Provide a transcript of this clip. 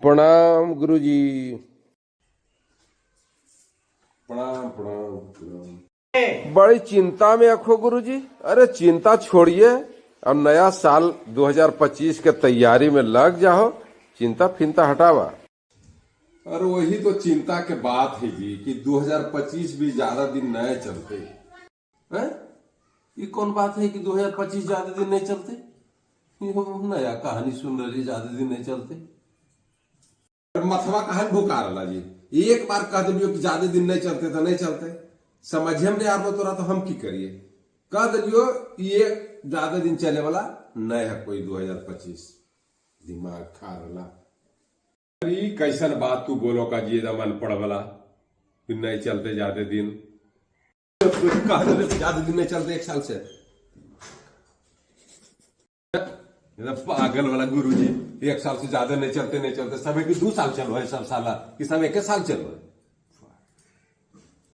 प्रणाम गुरुजी। प्रणाम प्रणाम प्रणाम। बड़ी चिंता में आखो गुरुजी। अरे चिंता छोड़िए, अब नया साल 2025 के तैयारी में लग जाओ। चिंता फिंता हटावा। अरे वही तो चिंता के बात है जी कि 2025 भी ज्यादा दिन नए चलते हैं। ये कौन बात है कि 2025 ज्यादा दिन नहीं चलते? ये नया कहानी सुन रही, ज्यादा दिन नहीं चलते। मथवा कहानी भुका रहा जी। एक बार कह दिलियो कि ज्यादा दिन नहीं चलते तो नहीं चलते। समझे में आ तो रहा तो हम की करिए। कह दिलियो ये ज्यादा दिन चले वाला नहीं है कोई 2025। दिमाग खा रहा। अरे कैसन बात तू बोलो का जी, मन पड़ वाला नहीं चलते ज्यादा दिन। ज्यादा दिन नहीं चलते एक साल से। पागल वाला गुरुजी, एक साल से ज्यादा नहीं चलते सब है कि 2 साल चलो है सब साला कि सब 1 साल चलो है।